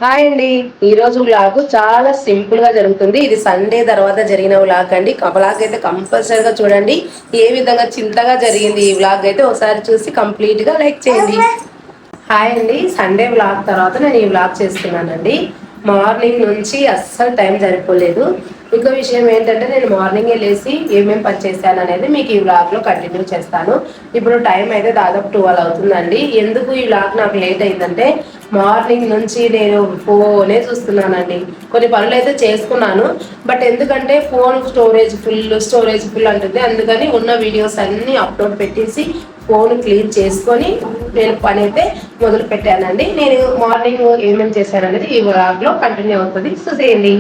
Hi అండి. ఈ రోజు వ్లాగ్ చాలా సింపుల్ గా జరుగుతుంది. ఇది సండే తర్వాత జరిగిన వ్లాగ్ అండి. వ్లాగ్ అయితే కంపల్సరీగా చూడండి. ఏ విధంగా చింతగా జరిగింది ఈ వ్లాగ్ అయితే ఒకసారి చూసి కంప్లీట్ గా లైక్ చేయండి. హాయ్ అండి. సండే వ్లాగ్ తర్వాత నేను ఈ వ్లాగ్ చేస్తున్నానండి. మార్నింగ్ నుంచి అస్సలు టైం సరిపోలేదు. ఇంకో విషయం ఏంటంటే నేను మార్నింగే లేచి ఏమేమి పని చేశాను అనేది మీకు ఈ వ్లాగ్లో కంటిన్యూ చేస్తాను. ఇప్పుడు టైం అయితే దాదాపు 12 అవుతుందండి. ఎందుకు ఈ వ్లాగ్ నాకు లేట్ అయిందంటే మార్నింగ్ నుంచి నేను ఫోనే చూస్తున్నానండి. కొన్ని పనులు అయితే చేసుకున్నాను, బట్ ఎందుకంటే ఫోన్ స్టోరేజ్ ఫుల్ అంటుంది. అందుకని ఉన్న వీడియోస్ అన్నీ అప్లోడ్ పెట్టేసి ఫోన్ క్లీన్ చేసుకొని నేను పని అయితే మొదలు పెట్టానండి. నేను మార్నింగ్ ఏమేమి చేశాననేది ఈ వ్లాగ్లో కంటిన్యూ అవుతుంది, చూసేయండి.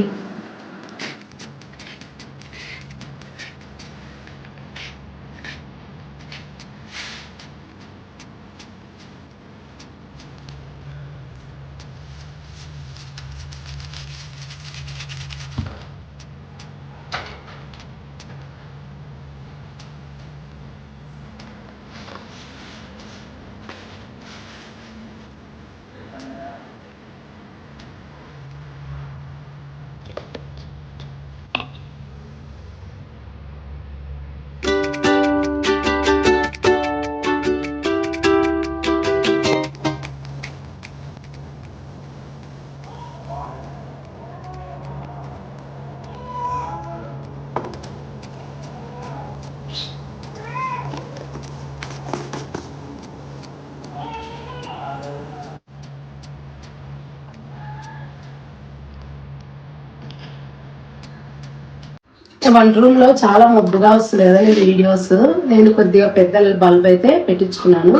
వంట రూమ్ లో చాలా ముద్దుగా వస్తుంది కదా ఈ వీడియోస్. నేను కొద్దిగా పెద్ద బల్బ్ అయితే పెట్టించుకున్నాను,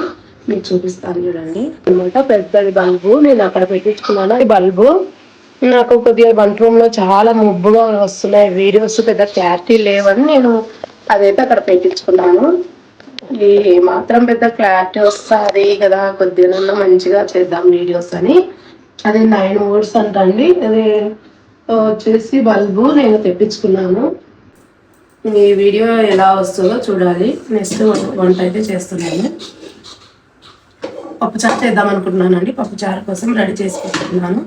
మీకు చూపిస్తాను చూడండి. అనమాట పెద్దది బల్బు నేను అక్కడ పెట్టించుకున్నాను. ఈ బల్బు నాకు కొద్దిగా వంట రూమ్ లో చాలా ముబ్బుగా వస్తున్నాయి వీడియోస్, పెద్ద క్లారిటీ లేవని నేను అదైతే అక్కడ పెట్టించుకున్నాను. ఈ మాత్రం పెద్ద క్లారిటీ వస్తుంది కదా, కొద్దిగా మంచిగా చేద్దాం వీడియోస్ అని. అది 9 వోల్ట్స్ అంటండి. అది వచ్చేసి బల్బు నేను తెప్పించుకున్నాను. ఈ వీడియో ఎలా వస్తుందో చూడాలి. నెక్స్ట్ వంట అయితే చేస్తున్నాను. పప్పుచారు చేద్దాం అనుకుంటున్నానండి. పప్పుచారు కోసం రెడీ చేసి పెట్టుకున్నాను.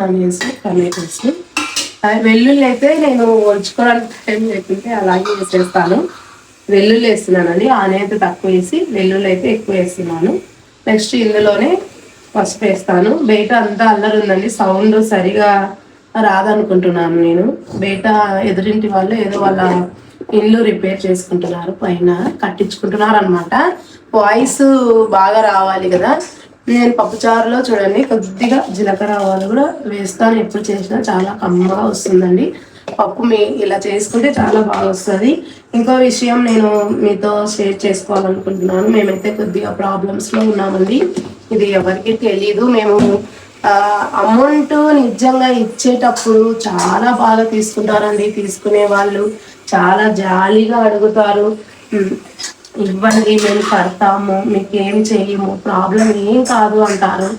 ఆనియన్స్, టమాటోస్, వెల్లుల్లి అయితే నేను వంచుకోవడానికి టైం లేకుంటే అలాగే వేసేస్తాను. వెల్లుల్లి వేస్తున్నానండి. ఆనియన్ అయితే తక్కువ వేసి వెల్లుల్లి అయితే ఎక్కువ వేస్తున్నాను. నెక్స్ట్ ఇందులోనే పసుపు వేస్తాను. బయట అంతా అల్లరి ఉందండి, సౌండ్ సరిగా రాదనుకుంటున్నాను. నేను బయట ఎదురింటి వాళ్ళు ఏదో వాళ్ళ ఇల్లు రిపేర్ చేసుకుంటున్నారు, పైన కట్టించుకుంటున్నారు అనమాట. వాయిస్ బాగా రావాలి కదా. నేను పప్పుచారులో చూడండి కొద్దిగా జీలకర్ర ఆవాలు కూడా వేస్తాను. ఎప్పుడు చేసినా చాలా కమ్మగా వస్తుందండి పప్పు. ఇలా చేసుకుంటే చాలా బాగా వస్తుంది. ఇంకో విషయం నేను మీతో షేర్ చేసుకోవాలనుకుంటున్నాను. మేమైతే కొద్దిగా ప్రాబ్లమ్స్లో ఉన్నామండి. ఇది ఎవరికి తెలీదు. మేము అమౌంట్ నిజంగా ఇచ్చేటప్పుడు చాలా బాగా తీసుకుంటారండి. తీసుకునే వాళ్ళు చాలా జాలీగా అడుగుతారు, ఇవ్వండి మేము కడతాము, మీకు ఏం చెయ్యము, ప్రాబ్లం ఏం కాదు అంటారు.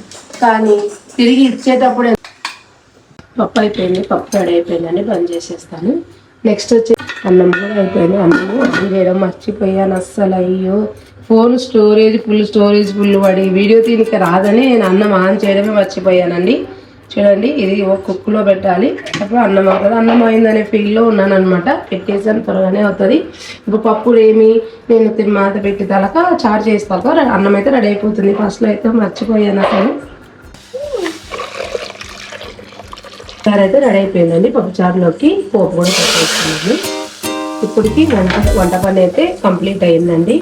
కానీ తిరిగి ఇచ్చేటప్పుడు పప్పు అయిపోయింది, పప్పు రెడీ అయిపోయిందని బంద్ చేసేస్తాను. నెక్స్ట్ వచ్చి అన్నం కూడా అయిపోయింది. అన్నము అది చేయడం మర్చిపోయాను అస్సలు. అయ్యో, ఫోన్ స్టోరేజ్ ఫుల్ పడి వీడియో తీనికి రాదని నేను అన్నం ఆన్ చేయడమే మర్చిపోయానండి. చూడండి, ఇది ఒక కుక్కులో పెట్టాలి, అప్పుడు అన్నం అవుతుంది. అన్నం అయిందనే ఫీల్లో ఉన్నాను అనమాట. పెట్టేసాను, త్వరగానే అవుతుంది. ఇప్పుడు పప్పు ఏమి నేను తిరుమాత పెట్టి తలక చార్జ్ చేస్తాక అన్నం అయితే రెడీ అయిపోతుంది. ఫస్ట్లో అయితే మర్చిపోయాను అసలు. చారు అయితే రెడీ అయిపోయిందండి. పప్పు చారులోకి పోపు కూడా పెట్టేస్తున్నాను. ఇప్పటికి వంట పని అయితే కంప్లీట్ అయిందండి.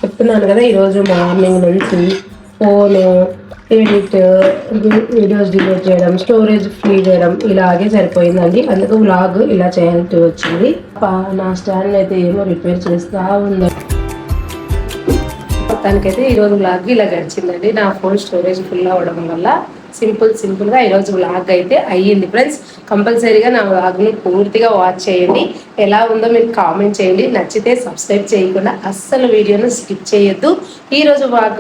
చెప్తున్నాను కదా, ఈరోజు మార్నింగ్ నుంచి ఫోను ఎడిట్, వీడియోస్ డిలీట్ చేయడం, స్టోరేజ్ ఫ్రీ చేయడం ఇలాగే సరిపోయిందండి. అందుకు వ్లాగ్ ఇలా చేయాల్సి వచ్చింది. నా స్టాండ్ అయితే ఏమో రిపేర్ చేస్తూ ఉందండి. మొత్తానికైతే ఈరోజు వ్లాగ్ ఇలా గడిచిందండి. నా ఫోన్ స్టోరేజ్ ఫుల్ అవ్వడం వల్ల సింపుల్గా ఈరోజు వ్లాగ్ అయితే అయ్యింది. ఫ్రెండ్స్, కంపల్సరీగా నా వ్లాగ్ని పూర్తిగా వాచ్ చేయండి. ఎలా ఉందో మీరు కామెంట్ చేయండి. నచ్చితే సబ్స్క్రైబ్ చేయకుండా అస్సలు వీడియోను స్కిప్ చేయొద్దు. ఈరోజు వ్లాగ్